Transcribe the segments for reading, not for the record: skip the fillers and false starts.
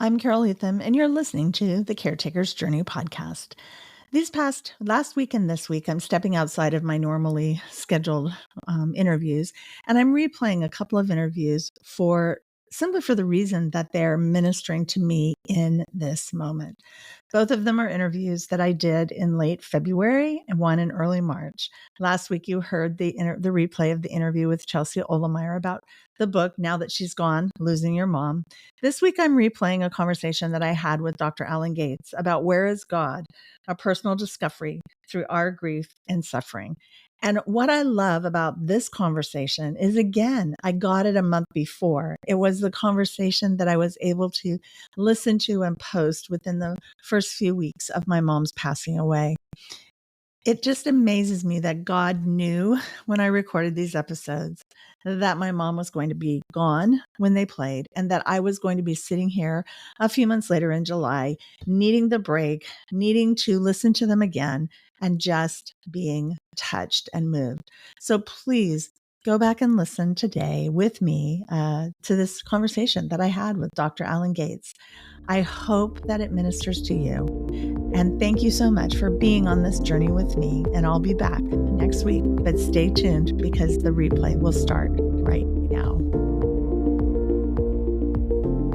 I'm Carole Leathem, and you're listening to the Caretakers Journey podcast. Last week and this week, I'm stepping outside of my normally scheduled interviews, and I'm replaying a couple of interviews simply for the reason that they're ministering to me in this moment. Both of them are interviews that I did in late February and one in early March. Last week, you heard the replay of the interview with Chelsea Olemeyer about the book, Now That She's Gone, Losing Your Mom. This week, I'm replaying a conversation that I had with Dr. Alan Gates about Where is God? A personal discovery through our grief and suffering. And what I love about this conversation is, again, I got it a month before. It was the conversation that I was able to listen to and post within the first few weeks of my mom's passing away. It just amazes me that God knew when I recorded these episodes that my mom was going to be gone when they played, and that I was going to be sitting here a few months later in July, needing the break, needing to listen to them again, and just being touched and moved. So please go back and listen today with me to this conversation that I had with Dr. Alan Gates. I hope that it ministers to you. And thank you so much for being on this journey with me. And I'll be back next week, but stay tuned because the replay will start right now.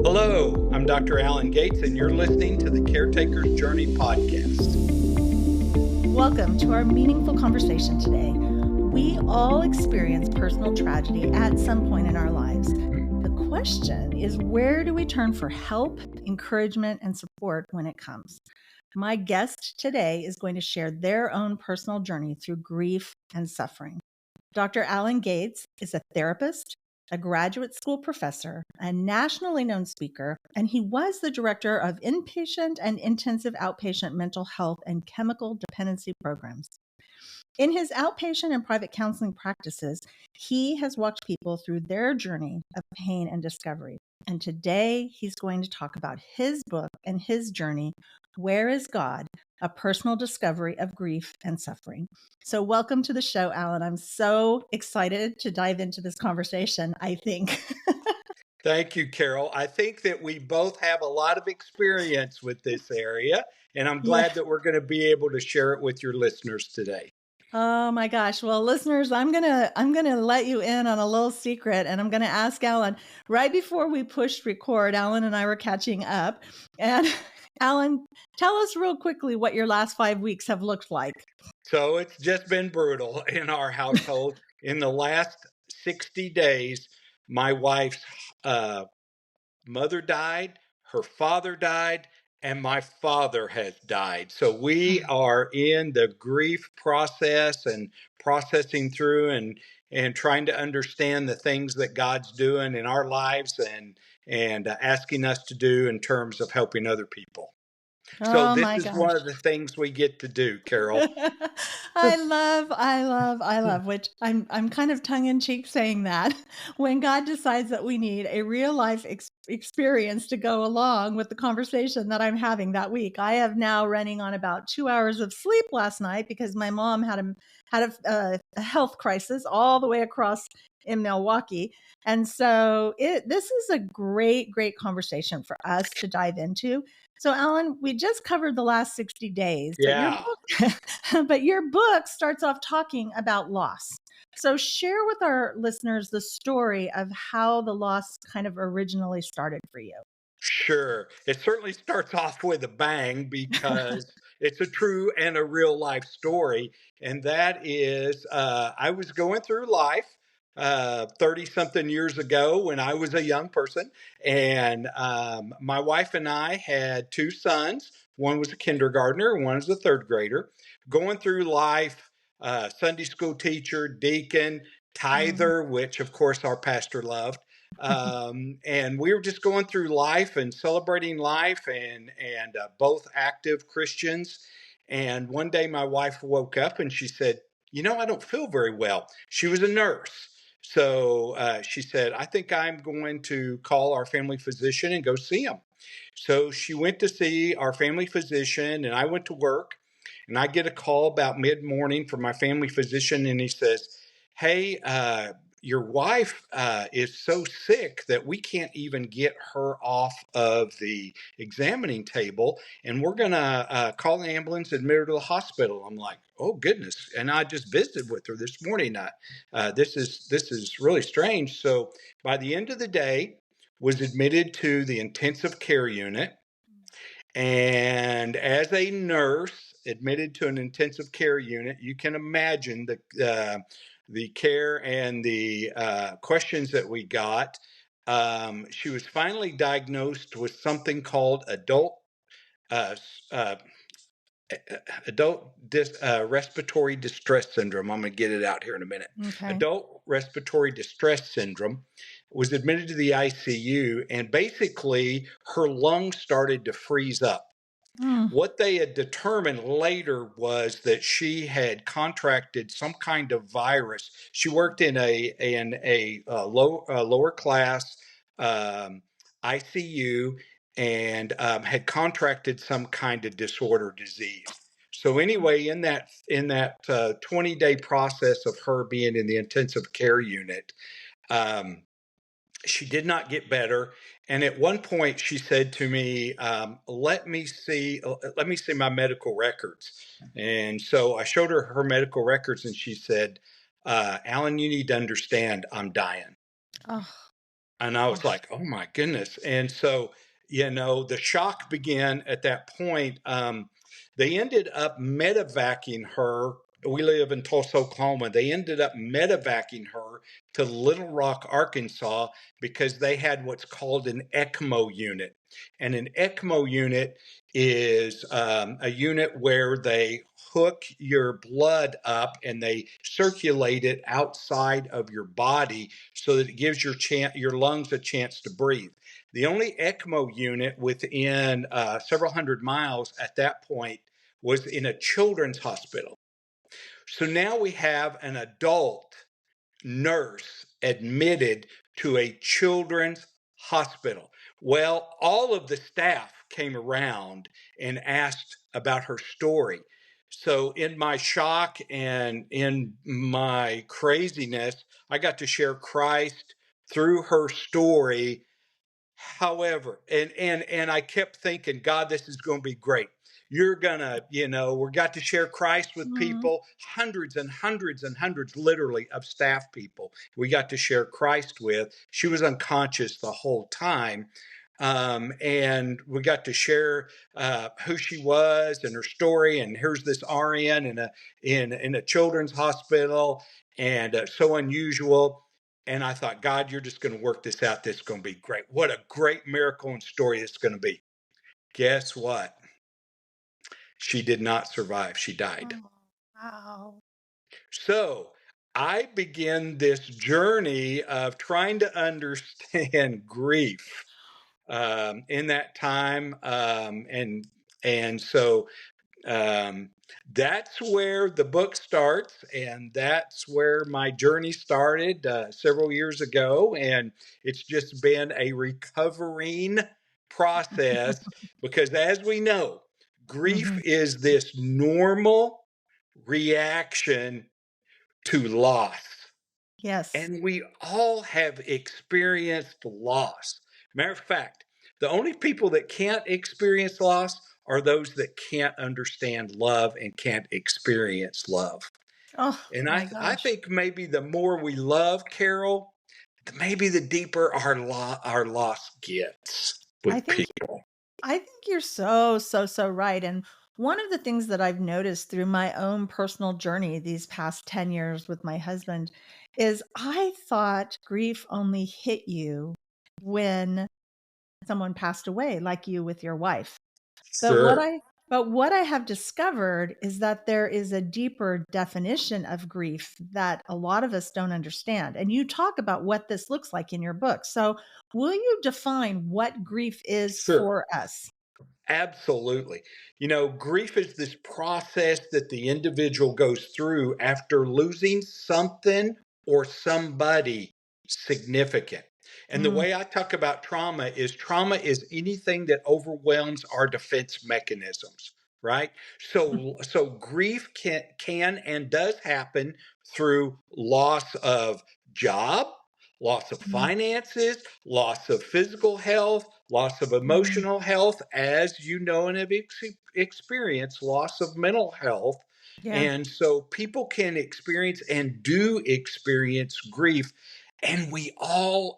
Hello, I'm Dr. Alan Gates, and you're listening to the Caretakers Journey podcast. Welcome to our meaningful conversation today. We all experience personal tragedy at some point in our lives. The question is, where do we turn for help, encouragement, and support when it comes? My guest today is going to share their own personal journey through grief and suffering. Dr. Alan Gates is a therapist, a graduate school professor, a nationally known speaker, and he was the director of inpatient and intensive outpatient mental health and chemical dependency programs. In his outpatient and private counseling practices, he has walked people through their journey of pain and discovery. And today he's going to talk about his book and his journey, Where is God? A personal discovery of grief and suffering. So welcome to the show, Alan. I'm so excited to dive into this conversation, I think. Thank you, Carole. I think that we both have a lot of experience with this area, and I'm Yeah. glad that we're going to be able to share it with your listeners today. Oh my gosh. Well, listeners, I'm going to let you in on a little secret, and I'm going to ask Alan right before we pushed record. Alan and I were catching up, and Alan, tell us real quickly what your last 5 weeks have looked like. So it's just been brutal in our household. In the last 60 days, my wife's mother died, her father died, and my father has died. So we are in the grief process and processing through and trying to understand the things that God's doing in our lives and asking us to do in terms of helping other people. So Oh this my is gosh. one of the things we get to do, Carole. I love, which I'm kind of tongue in cheek saying that when God decides that we need a real life experience to go along with the conversation that I'm having that week. I have now running on about 2 hours of sleep last night because my mom had a health crisis all the way across in Milwaukee. And so this is a great conversation for us to dive into. So, Alan, we just covered the last 60 days, Yeah. but your book starts off talking about loss. So share with our listeners the story of how the loss kind of originally started for you. Sure. It certainly starts off with a bang because it's a true and a real life story. And that is, I was going through life 30 something years ago when I was a young person. And my wife and I had two sons. One was a kindergartner, and one was a third grader. Going through life, Sunday school teacher, deacon, tither, which of course our pastor loved. And we were just going through life and celebrating life and both active Christians. And one day my wife woke up and she said, I don't feel very well. She was a nurse. So she said, I think I'm going to call our family physician and go see him. So she went to see our family physician and I went to work. And I get a call about mid-morning from my family physician and he says, hey, your wife is so sick that we can't even get her off of the examining table, and we're going to call the ambulance, admit her to the hospital. I'm like, oh goodness. And I just visited with her this morning. This is really strange. So by the end of the day, was admitted to the intensive care unit. And as a nurse admitted to an intensive care unit, you can imagine the care and the questions that we got. She was finally diagnosed with something called uh, uh, respiratory distress syndrome. I'm going to get it out here in a minute. Okay. Adult respiratory distress syndrome. Was admitted to the ICU, and basically her lungs started to freeze up. What they had determined later was that she had contracted some kind of virus. She worked in a lower class ICU, and had contracted some kind of disorder disease. So anyway, in that 20-day process of her being in the intensive care unit, um, she did not get better. And at one point, she said to me, "Let me see my medical records." And so I showed her her medical records, and she said, "Alan, you need to understand, I'm dying." Oh, And I was gosh. like, oh my goodness. And so, the shock began at that point. They ended up medevacing her. We live in Tulsa, Oklahoma. They ended up medevacing her to Little Rock, Arkansas, because they had what's called an ECMO unit. And an ECMO unit is a unit where they hook your blood up and they circulate it outside of your body so that it gives your lungs a chance to breathe. The only ECMO unit within several hundred miles at that point was in a children's hospital. So now we have an adult nurse admitted to a children's hospital. Well, all of the staff came around and asked about her story. So, in my shock and in my craziness, I got to share Christ through her story. However, and I kept thinking, God, this is going to be great. You're gonna, we got to share Christ with Mm. people, hundreds and hundreds and hundreds, literally, of staff people. We got to share Christ with. She was unconscious the whole time. And we got to share who she was and her story. And here's this RN in a children's hospital, and so unusual. And I thought, God, you're just going to work this out. This is going to be great. What a great miracle and story it's going to be. Guess what? She did not survive. She died. Oh, wow. So I began this journey of trying to understand grief in that time. And so um, that's where the book starts, and that's where my journey started several years ago. And it's just been a recovering process because, as we know, grief Hmm. is this normal reaction to loss. Yes. And we all have experienced loss. Matter of fact, the only people that can't experience loss are those that can't understand love and can't experience love. Oh And I, my th- I gosh. think maybe the more we love, Carol, maybe the deeper our loss gets I with think people. I think you're so, so, so right. And one of the things that I've noticed through my own personal journey these past 10 years with my husband is I thought grief only hit you when someone passed away, like you with your wife. But what Sure. I but what I have discovered is that there is a deeper definition of grief that a lot of us don't understand. And you talk about what this looks like in your book. So, will you define what grief is Sure. for us? Absolutely. Grief is this process that the individual goes through after losing something or somebody significant. And the Mm, way I talk about trauma is anything that overwhelms our defense mechanisms, right? So grief can and does happen through loss of job, loss of Mm, finances, loss of physical health, loss of mm, emotional health, as you know and have experienced, loss of mental health. yeah. And so people can experience and do experience grief. And we all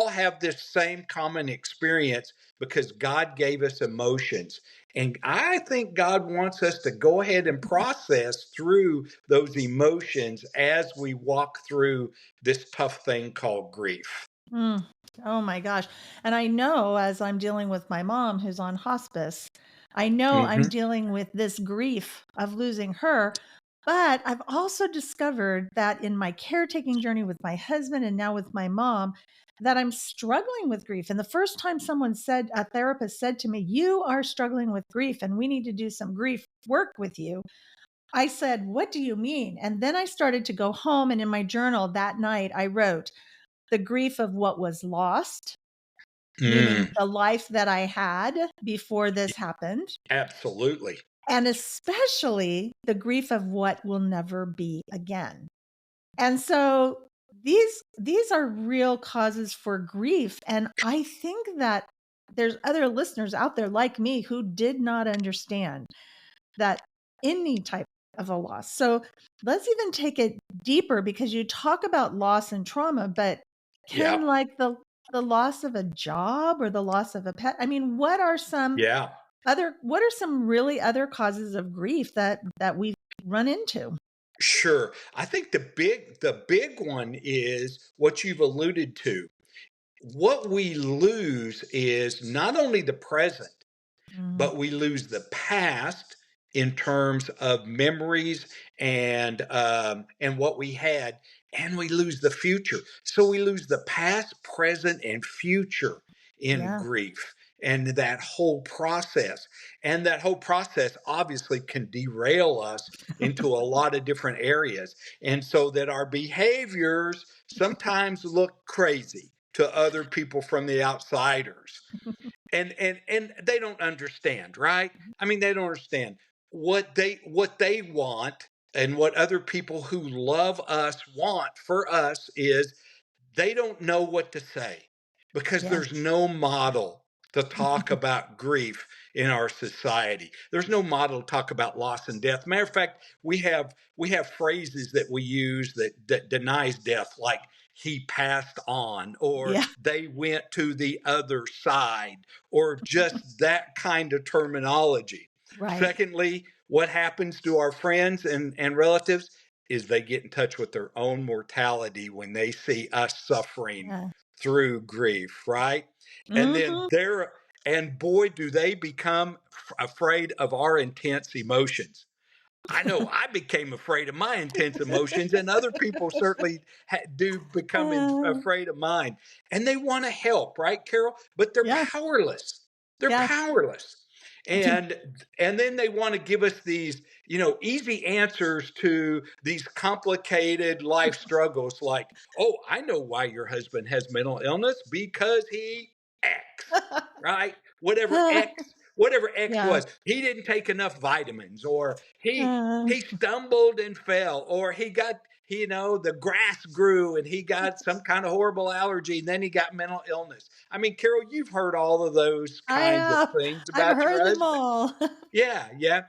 have this same common experience because God gave us emotions. And I think God wants us to go ahead and process through those emotions as we walk through this tough thing called grief. Mm. Oh my gosh. And I know as I'm dealing with my mom who's on hospice, I know I'm Hmm. dealing with this grief of losing her. But I've also discovered that in my caretaking journey with my husband and now with my mom, that I'm struggling with grief. And the first time someone said, a therapist said to me, "You are struggling with grief and we need to do some grief work with you." I said, "What do you mean?" And then I started to go home. And in my journal that night, I wrote, the grief of what was lost, meaning Mm, the life that I had before this happened, absolutely. and especially the grief of what will never be again. And so these are real causes for grief. And I think that there's other listeners out there like me who did not understand that any type of a loss. So let's even take it deeper because you talk about loss and trauma, but Yeah. can like the loss of a job or the loss of a pet? I mean, Yeah. what are some really other causes of grief that we've run into? Sure. I think the big one is what you've alluded to. What we lose is not only the present, Mm, but we lose the past in terms of memories and what we had, and we lose the future. So we lose the past, present, and future in yeah. grief. And that whole process obviously can derail us into a lot of different areas. And so that our behaviors sometimes look crazy to other people from the outsiders, and they don't understand, right? I mean, they don't understand what they want, and what other people who love us want for us is they don't know what to say because Yeah. there's no model to talk about grief in our society. There's no model to talk about loss and death. Matter of fact, we have phrases that we use that denies death, like he passed on, or Yeah. they went to the other side, or just that kind of terminology. Right. Secondly, what happens to our friends and relatives is they get in touch with their own mortality when they see us suffering Yeah. through grief, right? And then Mhm. and boy, do they become afraid of our intense emotions. I know I became afraid of my intense emotions, and other people certainly do become Uh, afraid of mine. And they want to help, right, Carol? But they're yeah. powerless. They're Yeah. powerless. And and then they want to give us these, easy answers to these complicated life struggles, like, "Oh, I know why your husband has mental illness, because he X," right? Whatever X Yeah. was. He didn't take enough vitamins, or he Uh, he stumbled and fell, or the grass grew and he got some kind of horrible allergy, and then he got mental illness. I mean, Carol, you've heard all of those I kinds of know. things I've about your heard them husband. all. Yeah, yeah.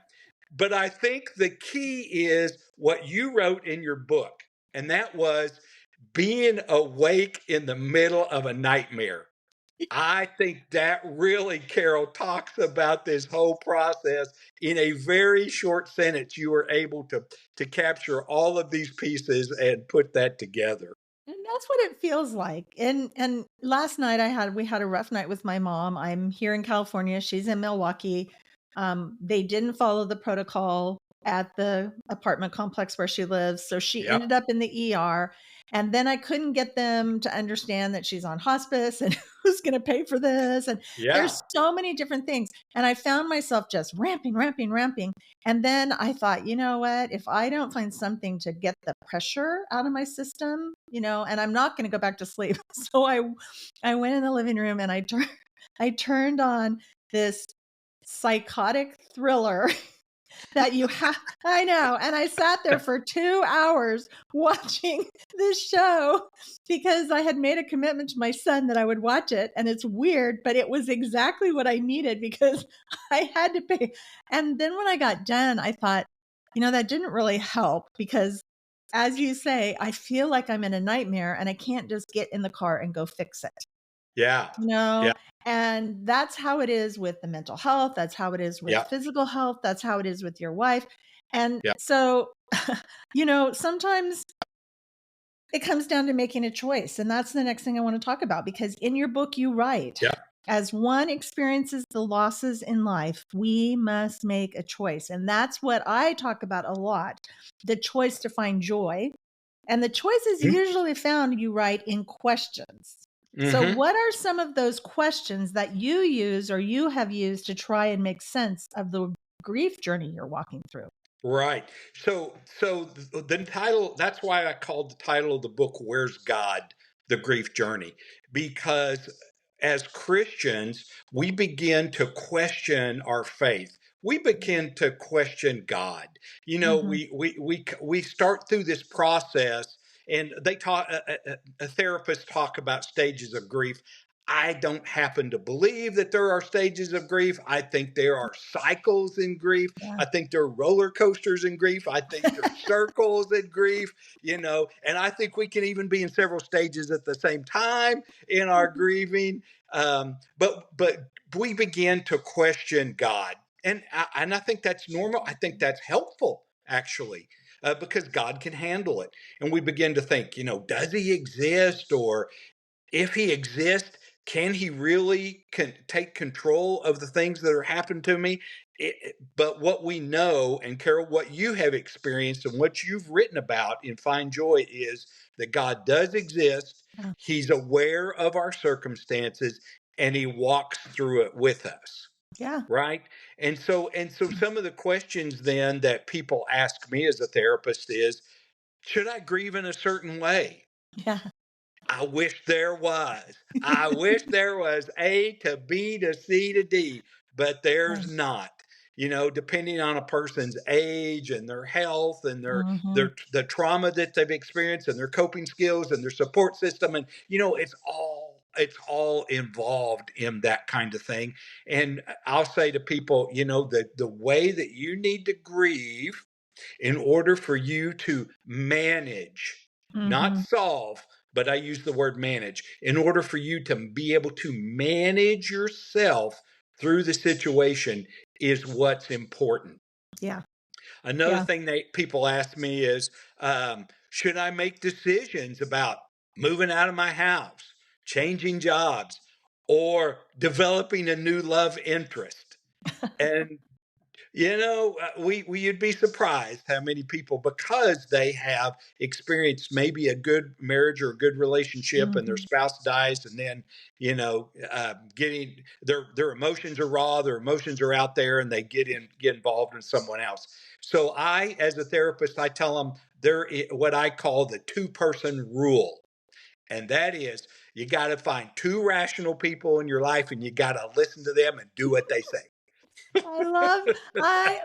But I think the key is what you wrote in your book, and that was being awake in the middle of a nightmare. I think that really, Carol, talks about this whole process in a very short sentence. You were able to capture all of these pieces and put that together. And that's what it feels like. And last night we had a rough night with my mom. I'm here in California. She's in Milwaukee. They didn't follow the protocol at the apartment complex where she lives. So she ended Yep. up in the ER. And then I couldn't get them to understand that she's on hospice and who's going to pay for this. And Yeah. there's so many different things. And I found myself just ramping, ramping, ramping. And then I thought, you know what? If I don't find something to get the pressure out of my system, and I'm not going to go back to sleep. So I went in the living room and I turned on this psychotic thriller that you have. I know. And I sat there for 2 hours watching this show because I had made a commitment to my son that I would watch it. And it's weird, but it was exactly what I needed because I had to pay. And then when I got done, I thought, that didn't really help because, as you say, I feel like I'm in a nightmare and I can't just get in the car and go fix it. Yeah. No. Yeah. And that's how it is with the mental health. That's how it is with Yeah. physical health. That's how it is with your wife. And Yeah. so, sometimes it comes down to making a choice. And that's the next thing I want to talk about, because in your book, you write, Yeah. as one experiences the losses in life, we must make a choice. And that's what I talk about a lot, the choice to find joy. And the choice is usually found, you write, in questions. So Mm-hmm. what are some of those questions that you use or you have used to try and make sense of the grief journey you're walking through? Right. So the title, that's why I called the title of the book, Where's God? The Grief Journey. Because as Christians, we begin to question our faith. We begin to question God. Mm-hmm. We start through this process, and they talk. A therapist talk about stages of grief. I don't happen to believe that there are stages of grief. I think there are cycles in grief. Yeah. I think there are roller coasters in grief. I think there are circles in grief, and I think we can even be in several stages at the same time in our grieving. But we begin to question God, and I think that's normal. I think that's helpful, actually. Because God can handle it. And we begin to think, does he exist? Or if he exists, can he really take control of the things that are happening to me? But what we know, and Carole, what you have experienced and what you've written about in Find Joy, is that God does exist. Yeah. He's aware of our circumstances, and he walks through it with us. Yeah. Right. And so some of the questions then that people ask me as a therapist is, should I grieve in a certain way? Yeah. I wish there was. I wish there was A to B to C to D, but there's not. Depending on a person's age and their health and Mm-hmm. the trauma that they've experienced and their coping skills and their support system, and it's all involved in that kind of thing. And I'll say to people, that the way that you need to grieve in order for you to manage, not Mm-hmm. solve, but I use the word manage, in order for you to be able to manage yourself through the situation is what's important. Yeah. Another Yeah. thing that people ask me is, should I make decisions about moving out of my house, changing jobs, or developing a new love interest? And you'd be surprised how many people, because they have experienced maybe a good marriage or a good relationship, and their Mm-hmm. spouse dies, and then getting their emotions are raw, their emotions are out there, and they get involved in someone else. So I, as a therapist, I tell them what I call the two-person rule, and that is you got to find two rational people in your life, and you got to listen to them and do what they say. I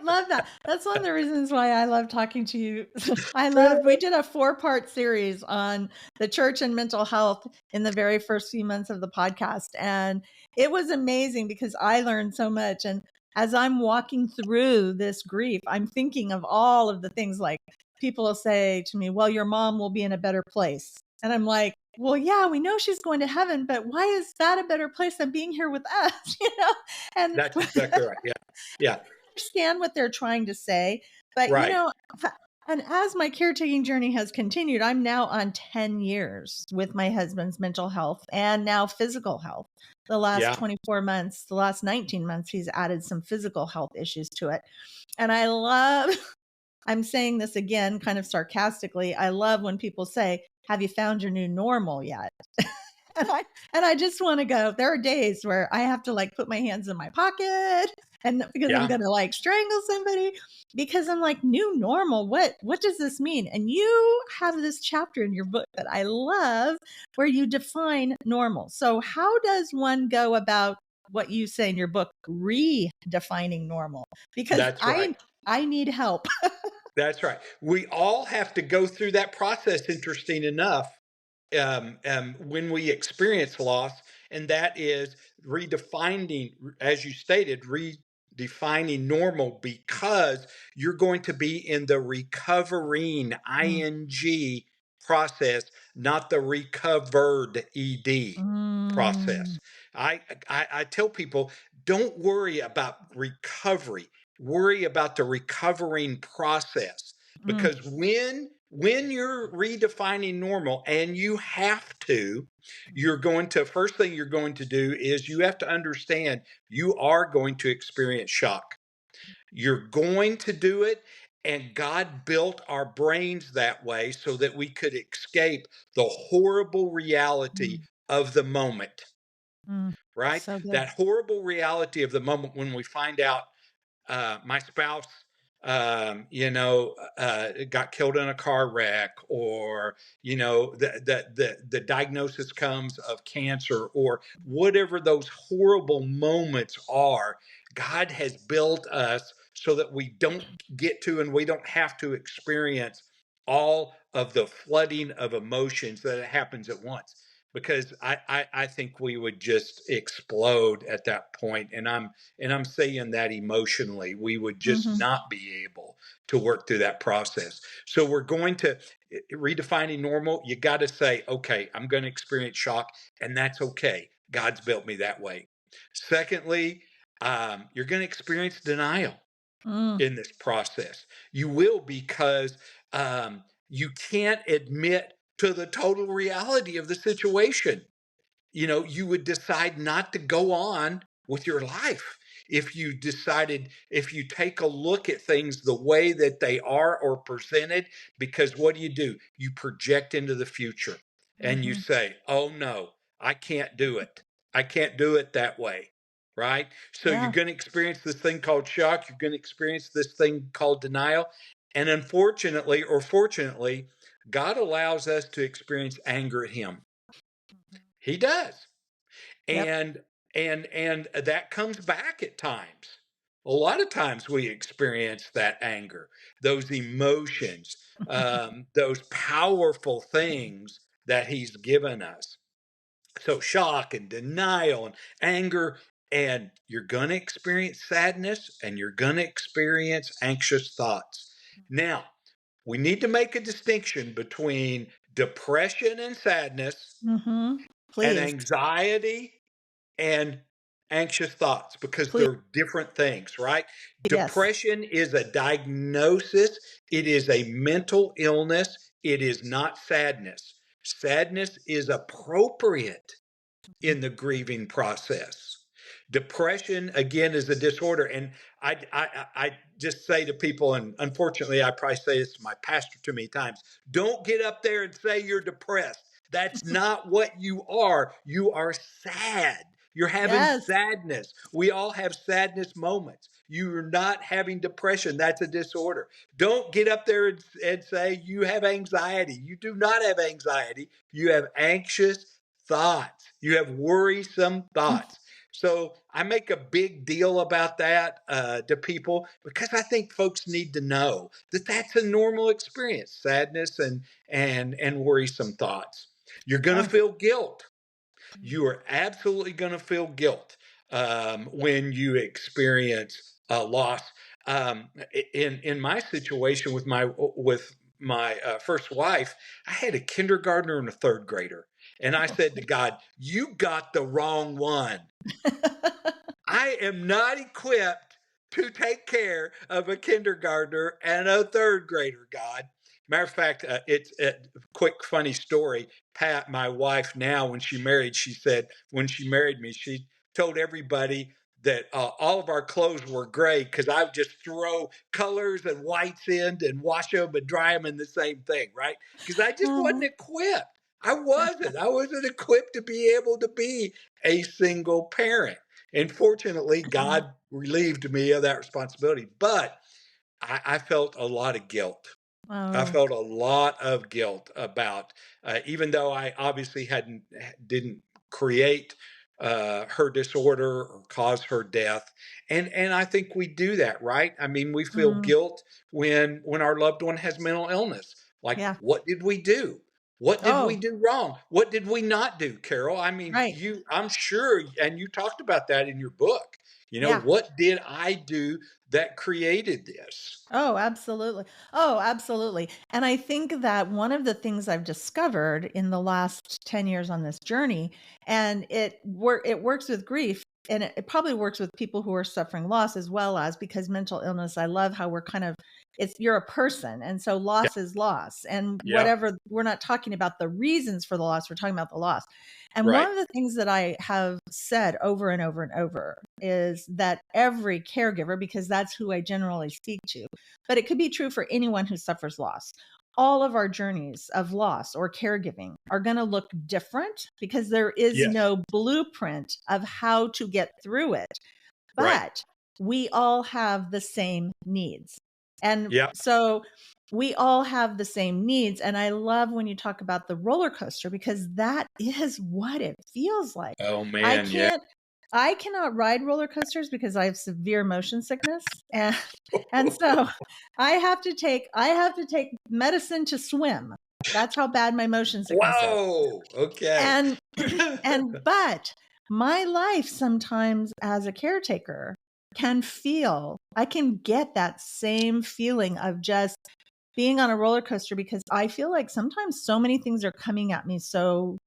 love that. That's one of the reasons why I love talking to you. We did a 4-part series on the church and mental health in the very first few months of the podcast. And it was amazing because I learned so much. And as I'm walking through this grief, I'm thinking of all of the things, like people will say to me, well, your mom will be in a better place. And I'm like, well, yeah, we know she's going to heaven, but why is that a better place than being here with us? And That's exactly right. Yeah. Yeah. understand what they're trying to say. But, Right. and as my caretaking journey has continued, I'm now on 10 years with my husband's mental health and now physical health. The last Yeah. 24 months, the last 19 months, he's added some physical health issues to it. And I'm saying this again, kind of sarcastically, I love when people say, have you found your new normal yet? And I just want to go, there are days where I have to put my hands in my pocket, and because I'm Yeah. going to strangle somebody, because I'm like, new normal, what does this mean? And you have this chapter in your book that I love where you define normal. So how does one go about what you say in your book, redefining normal? Because That's right. I need help. That's right. We all have to go through that process, interesting enough, when we experience loss, and that is redefining, as you stated, redefining normal, because you're going to be in the recovering Mm, ing process, not the recovered ed mm, process. I tell people, don't worry about recovery, worry about the recovering process, mm, because when you're redefining normal, and you have to, you're going to, first thing you're going to do is you have to understand you are going to experience shock. You're going to do it, and God built our brains that way so that we could escape the horrible reality mm, of the moment, mm. right? So good. That horrible reality of the moment when we find out my spouse, got killed in a car wreck, or the diagnosis comes of cancer, or whatever those horrible moments are. God has built us so that we don't get to, and we don't have to experience all of the flooding of emotions that happens at once. Because I think we would just explode at that point, and I'm saying that emotionally, we would just Mhm, not be able to work through that process. So we're going to redefining normal. You got to say, okay, I'm going to experience shock, and that's okay. God's built me that way. Secondly, you're going to experience denial mm, in this process. You will, because you can't admit to the total reality of the situation. You would decide not to go on with your life if you take a look at things the way that they are or presented. Because what do? You project into the future, and you mhm. say, oh no, I can't do it. I can't do it that way. Right? So you're Yeah. going to experience this thing called shock. You're going to experience this thing called denial. And unfortunately, or fortunately, God allows us to experience anger at Him. Mhm. He does. Yep. And that comes back at times. A lot of times we experience that anger, those emotions, those powerful things that He's given us. So shock and denial and anger, and you're going to experience sadness, and you're going to experience anxious thoughts. Now, we need to make a distinction between depression and sadness, Mhm. and Please, anxiety and anxious thoughts, because please. they're different things, right? Yes. Depression is a diagnosis, it is a mental illness, it is not sadness. Sadness is appropriate in the grieving process. Depression, again, is a disorder. And I just say to people, and unfortunately, I probably say this to my pastor too many times, don't get up there and say you're depressed. That's not what you are. You are sad. You're having Yes. sadness. We all have sadness moments. You're not having depression. That's a disorder. Don't get up there and say you have anxiety. You do not have anxiety. You have anxious thoughts. You have worrisome thoughts. So I make a big deal about that to people, because I think folks need to know that that's a normal experience: sadness and worrisome thoughts. You're going to Oh. feel guilt. You are absolutely going to feel guilt when you experience loss. In my situation with my first wife, I had a kindergartner and a third grader, and I said to God, "You got the wrong one. I am not equipped to take care of a kindergartner and a third grader, God." Matter of fact, it's a quick funny story. Pat, my wife now, when she married, she said, when she married me, she told everybody that all of our clothes were gray, because I would just throw colors and whites in and wash them and dry them in the same thing, right? Because I just wasn't Oh. equipped. I wasn't. I wasn't equipped to be able to be a single parent. And fortunately, God relieved me of that responsibility. But I felt a lot of guilt. I Oh. felt a lot of guilt about, even though I obviously didn't create her disorder or cause her death. And I think we do that, right? I mean, we feel Mm, guilt when our loved one has mental illness. Like, yeah. what did we do? What did we Oh, do wrong? What did we not do, Carol? I mean, right. I'm sure, and you talked about that in your book. Yeah. What did I do that created this? Oh, absolutely. Oh, absolutely. And I think that one of the things I've discovered in the last 10 years on this journey, and it works with grief, and it probably works with people who are suffering loss as well, as because mental illness, I love how we're kind of you're a person, and so Yeah, loss is loss. And yeah, whatever, we're not talking about the reasons for the loss, we're talking about the loss. And one right. of the things that I have said over and over and over is that every caregiver, because that's who I generally speak to, but it could be true for anyone who suffers loss. All of our journeys of loss or caregiving are going to look different because there is Yes, no blueprint of how to get through it. right. But we all have the same needs. And Yeah. so we all have the same needs. And I love when you talk about the roller coaster because that is what it feels like. Oh I man, yeah. can't I cannot ride roller coasters because I have severe motion sickness. And so I have to take medicine to swim. That's how bad my motion sickness is. Whoa. Okay. And but my life sometimes as a caretaker I can get that same feeling of just being on a roller coaster because I feel like sometimes so many things are coming at me so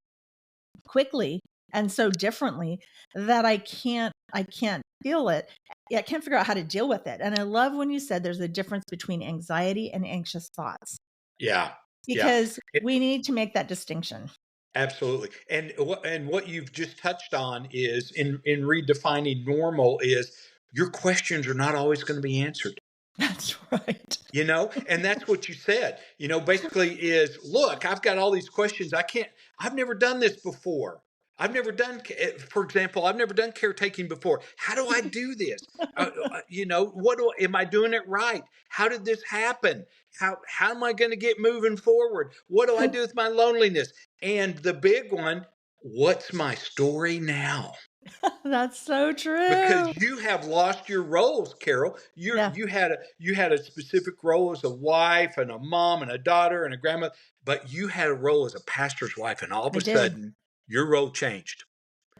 quickly and so differently that I can't feel it. I can't figure out how to deal with it. And I love when you said there's a difference between anxiety and anxious thoughts Yeah. Yeah. because we need to make that distinction. Absolutely. And what you've just touched on is in redefining normal is your questions are not always going to be answered. That's right. And that's what you said. Basically is, look, I've got all these questions. I've never done this before. For example, I've never done caretaking before. How do I do this? Am I doing it right? How did this happen? How am I going to get moving forward? What do I do with my loneliness? And the big one, what's my story now? That's so Because true. you have lost your roles, Carol. Yeah. You had a specific role as a wife and a mom and a daughter and a grandmother, but you had a role as a pastor's wife, and all of I a did. sudden your role changed.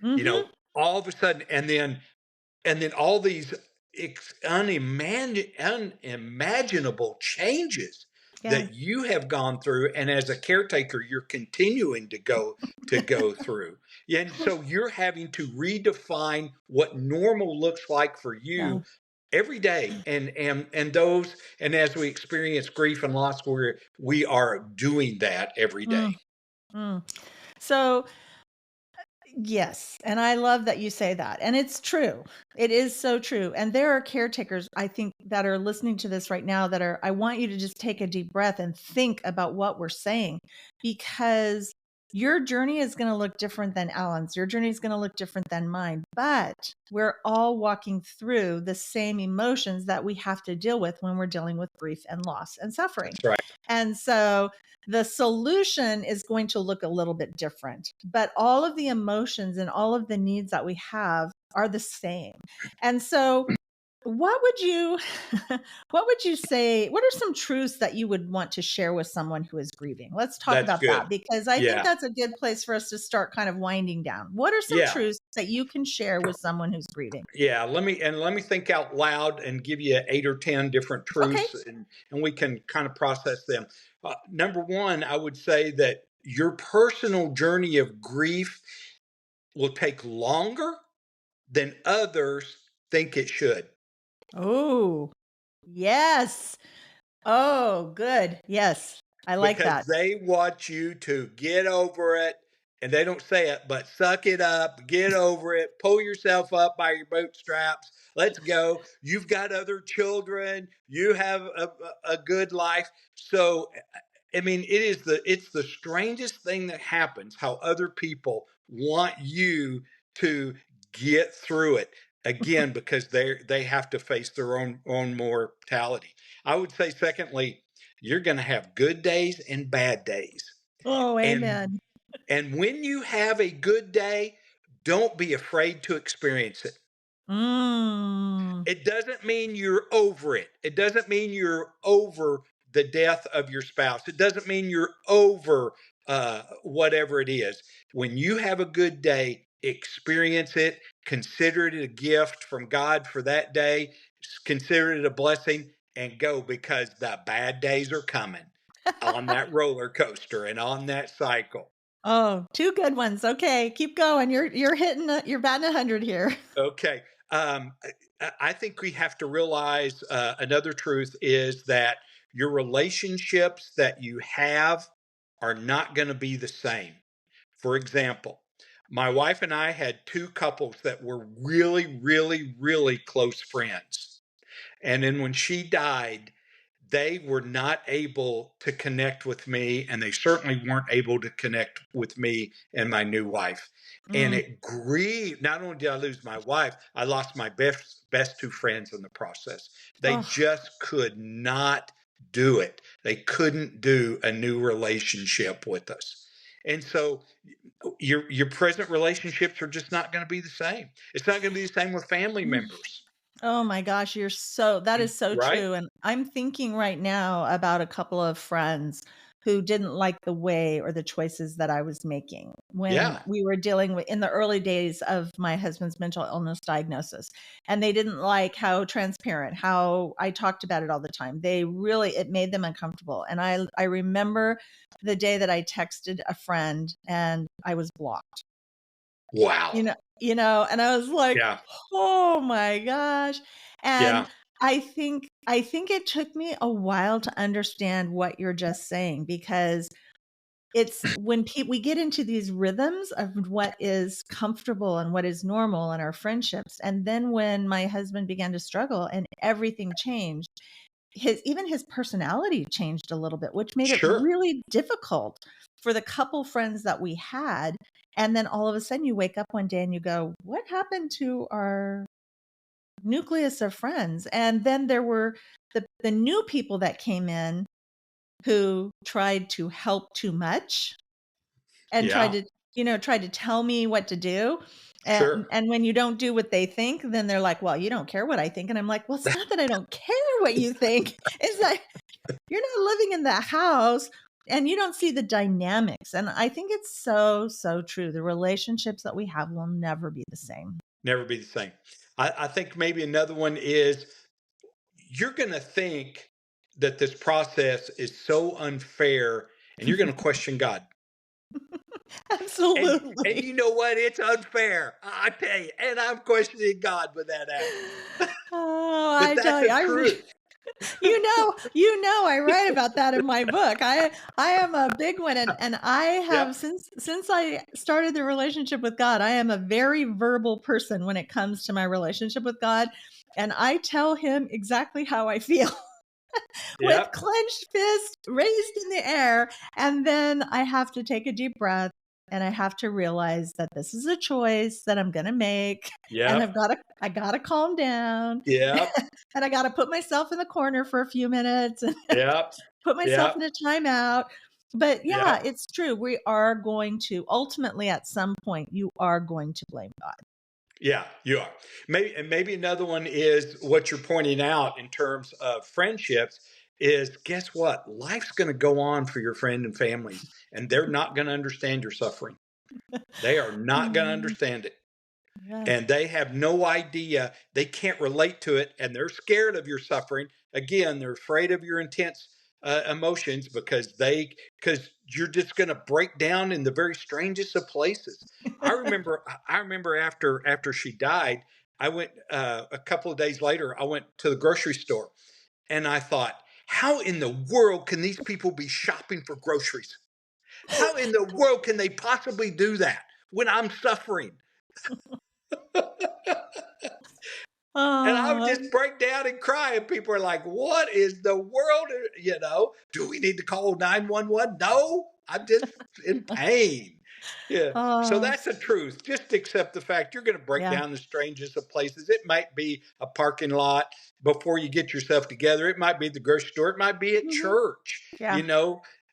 You know, Mhm. all of a sudden, and then all these unimaginable changes Yeah. that you have gone through, and as a caretaker you're continuing to go through. Yeah, and so you're having to redefine what normal looks like for Yeah. you every day, and as we experience grief and loss, we are doing that every day. Mm, mm. So, yes, and I love that you say that. And it's true. It is so true. And there are caretakers, I think, that are listening to this right now I want you to just take a deep breath and think about what we're saying because your journey is going to look different than Alan's. Your journey is going to look different than mine, but we're all walking through the same emotions that we have to deal with when we're dealing with grief and loss and suffering. That's right. And so the solution is going to look a little bit different, but all of the emotions and all of the needs that we have are the same. And so what would you what would you say, what are some truths that you would want to share with someone who is grieving? Let's talk That's about that good. because I think Yeah. that's a good place for us to start kind of winding down. What are some Yeah. truths that you can share with someone who's grieving? Yeah, let me think out loud and give you 8 or 10 different Okay. truths, and we can kind of process them. Number one, I would say that your personal journey of grief will take longer than others think it should. Oh, yes. Oh, good. Yes. I like Because that. they want you to get over it, and they don't say it, but suck it up, get over it, pull yourself up by your bootstraps. Let's go. You've got other children. You have a good life. So, I mean, it's the strangest thing that happens how other people want you to get through it again because they have to face their own mortality. I would say, secondly, you're going to have good days and bad days. Oh, And amen. and when you have a good day, don't be afraid to experience it. Mm. It doesn't mean you're over it. It doesn't mean you're over the death of your spouse. It doesn't mean you're over whatever it is. When you have a good day, experience it, consider it a gift from God for that day, consider it a blessing, and go, because the bad days are coming on that roller coaster and on that cycle. Oh, 2 good ones. Okay, keep going. You're hitting you're batting 100 here. Okay. I think we have to realize another truth is that your relationships that you have are not going to be the same. For example, my wife and I had two couples that were really, really, really close friends. And then when she died, they were not able to connect with me, and they certainly weren't able to connect with me and my new wife. And Mm. it grieved. Not only did I lose my wife, I lost my best two friends in the process. They Oh. just could not do it. They couldn't do a new relationship with us. And so your present relationships are just not going to be the same. It's not going to be the same with family members, Oh my gosh, that is so right? true, and I'm thinking right now about a couple of friends who didn't like the way or the choices that I was making when Yeah. we were dealing with in the early days of my husband's mental illness diagnosis, and they didn't like how transparent, how I talked about it all the time. It made them uncomfortable, and I remember the day that I texted a friend and I was blocked. Wow. And I was like, Yeah. "Oh my gosh." And Yeah. I think it took me a while to understand what you're just saying, because it's when we get into these rhythms of what is comfortable and what is normal in our friendships. And then when my husband began to struggle and everything changed, his personality changed a little bit, which made it Sure. really difficult for the couple friends that we had. And then all of a sudden you wake up one day and you go, what happened to our nucleus of friends? And then there were the new people that came in who tried to help too much and Yeah. tried to tell me what to do. Sure. And when you don't do what they think, then they're like, well, you don't care what I think. And I'm like, well, it's not that I don't care what you think. It's that you're not living in the house and you don't see the dynamics. And I think it's so, so true. The relationships that we have will never be the same. Never be the same. I think maybe another one is you're going to think that this process is so unfair, and you're going to question God. And Absolutely. you know what? It's unfair. I tell you, and I'm questioning God when that happens. Oh, But I that's tell the you, truth. I write about that in my book. I am a big one, and I have Yep. since I started the relationship with God, I am a very verbal person when it comes to my relationship with God, and I tell him exactly how I feel with Yep. clenched fist raised in the air, and then I have to take a deep breath and I have to realize that this is a choice that I'm going to make, and Yep. I got to calm down. Yep. And I got to put myself in the corner for a few minutes and Yep. put myself Yep. in a timeout. But yeah, Yep. it's true. We are going to ultimately, at some point, you are going to blame God. Yeah, you are. Maybe another one is what you're pointing out in terms of friendships is, guess what? Life's going to go on for your friend and families, and they're not going to understand your suffering. They are not going to Mm, understand it. yes. And they have no idea. They can't relate to it, and they're scared of your suffering. Again, they're afraid of your intense emotions, because you're just going to break down in the very strangest of places. I remember after she died, I went a couple of days later. I went to the grocery store, and I thought, how in the world can these people be shopping for groceries? How in the world can they possibly do that when I'm suffering? And I would just Oh, break down and cry, and people are like, "What is the world?" Do we need to call 911? No, I'm just in pain. Yeah. So oh, that's the truth. Just accept the fact you're going to break yeah. down the strangest of places. It might be a parking lot before you get yourself together. It might be the grocery store. It might be at Mhm. church, Yeah.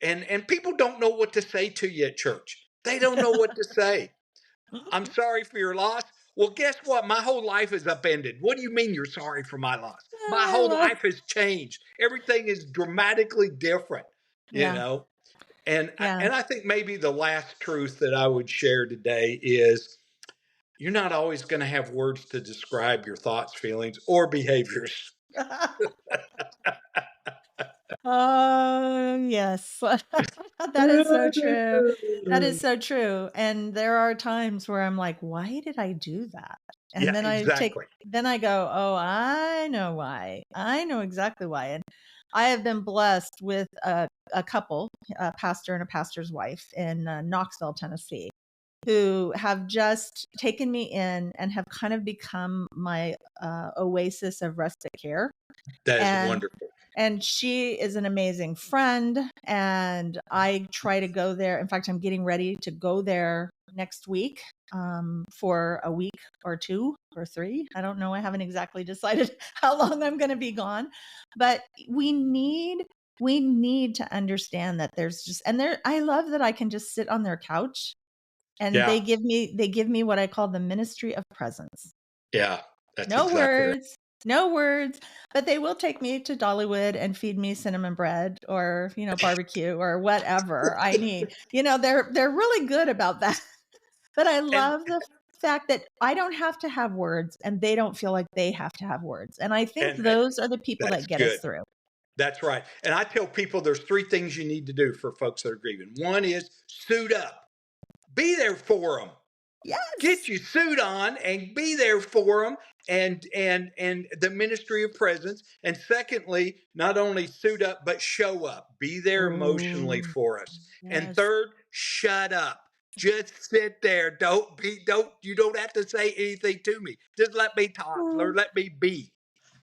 and people don't know what to say to you at church. They don't know what to say. I'm sorry for your loss. Well, guess what? My whole life is upended. What do you mean you're sorry for my loss? My I whole love, life has changed. Everything is dramatically different, you yeah, know? And yeah. and I think maybe the last truth that I would share today is you're not always going to have words to describe your thoughts, feelings, or behaviors. Oh, yes. That is so true. That is so true. And there are times where I'm like, why did I do that? And Yeah, exactly. then I go, oh, I know why. I know exactly why. And I have been blessed with a couple, a pastor and a pastor's wife in Knoxville, Tennessee, who have just taken me in and have kind of become my oasis of respite care. That is And wonderful. she is an amazing friend, and I try to go there. In fact, I'm getting ready to go there next week for a week or 2 or 3. I don't know. I haven't exactly decided how long I'm going to be gone, but we need to understand that there's just, and there, I love that I can just sit on their couch and Yeah, they give me what I call the ministry of presence. yeah, that's No exactly right. words, no words, but they will take me to Dollywood and feed me cinnamon bread or, barbecue or whatever I need. They're really good about that. But I And love the fact that I don't have to have words and they don't feel like they have to have words. And I think and those are the people that's that get us good. through. That's right. And I tell people there's three things you need to do for folks that are grieving. One is suit up, be there for them. Get Yes. your suit on and be there for them, and the ministry of presence. And secondly, not only suit up but show up, be there emotionally Oh, for us. And yes. third, shut up. Just sit there. You don't have to say anything to me. Just let me talk or let me be.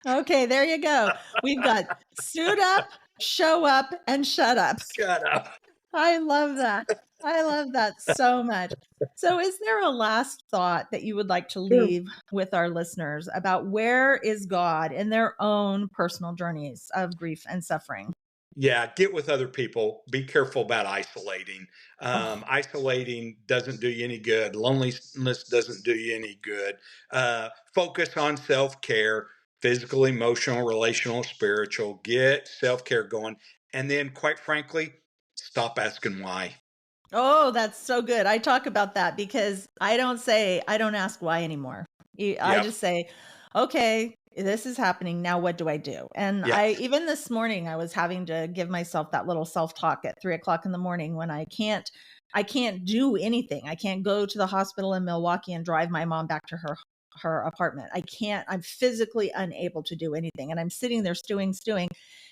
Okay, there you go. We've got suit up, show up, and shut up. Shut up. I love that. I love that so much. So, is there a last thought that you would like to leave with our listeners about where is God in their own personal journeys of grief and suffering? Yeah, get with other people. Be careful about isolating. Oh, Isolating doesn't do you any good. Loneliness doesn't do you any good. Focus on self care, physical, emotional, relational, spiritual. Get self care going. And then, quite frankly, stop asking why. oh, that's so good. I talk about that because I don't ask why anymore. I Yep. just say, okay, this is happening. Now, what do I do? And Yes. even this morning, I was having to give myself that little self-talk at 3 o'clock in the morning when I can't do anything. I can't go to the hospital in Milwaukee and drive my mom back to her apartment. I can't, I'm physically unable to do anything. And I'm sitting there stewing.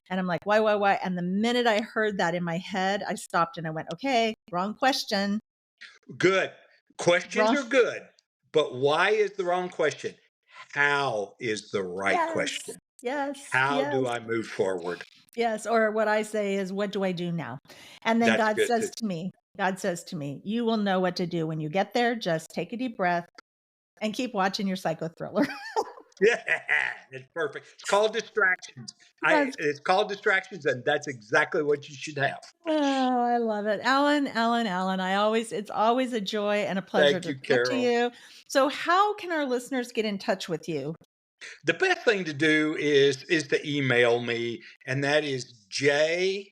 And I'm like, why? And the minute I heard that in my head, I stopped and I went, okay, wrong question. Good. Questions Wrong. are good. But why is the wrong question? How is the right Yes. question? Yes. How do Yes. I move forward? Yes. Or what I say is, what do I do now? And then That's good too. God says to me, you will know what to do when you get there. Just take a deep breath and keep watching your psycho thriller. Yeah, it's perfect. It's called distractions. That's It's called distractions, and that's exactly what you should have. Oh, I love it. Alan, it's always a joy and a pleasure Thank to you, talk to Carol. you. So how can our listeners get in touch with you? The best thing to do is to email me, and that is Gates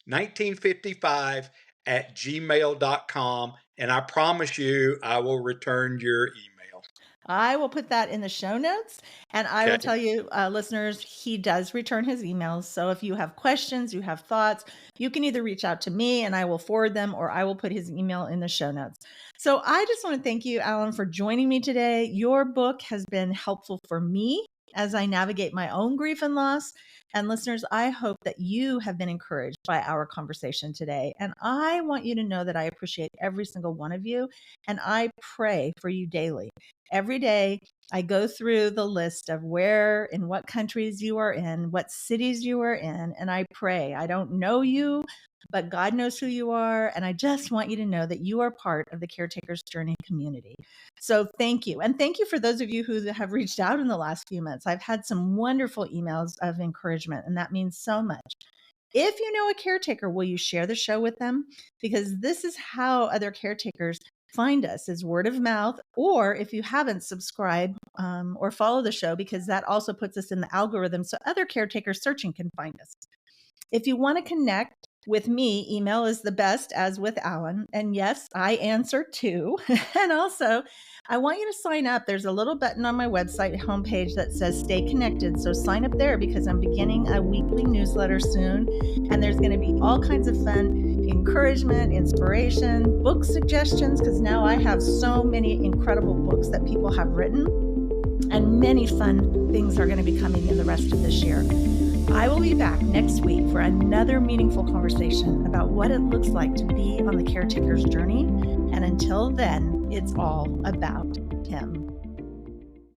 1955 at gmail.com. And I promise you I will return your email. I will put that in the show notes. And I will Okay. tell you, listeners, he does return his emails. So if you have questions, you have thoughts, you can either reach out to me and I will forward them, or I will put his email in the show notes. So I just want to thank you, Alan, for joining me today. Your book has been helpful for me as I navigate my own grief and loss. And listeners, I hope that you have been encouraged by our conversation today. And I want you to know that I appreciate every single one of you. And I pray for you daily. Every day, I go through the list of where, in what countries you are in, what cities you are in, and I pray. I don't know you, but God knows who you are. And I just want you to know that you are part of the Caretakers Journey community. So thank you. And thank you for those of you who have reached out in the last few months. I've had some wonderful emails of encouragement, and that means so much. If you know a caretaker, will you share the show with them? Because this is how other caretakers find us, is word of mouth. Or if you haven't, subscribe or follow the show, because that also puts us in the algorithm so other caretakers searching can find us. If you want to connect with me, email is the best, as with Alan. And yes, I answer too. And also, I want you to sign up. There's a little button on my website homepage that says stay connected. So sign up there, because I'm beginning a weekly newsletter soon. And there's going to be all kinds of fun encouragement, inspiration, book suggestions, because now I have so many incredible books that people have written. And many fun things are going to be coming in the rest of this year. I will be back next week for another meaningful conversation about what it looks like to be on the caretaker's journey. And until then, it's all about him.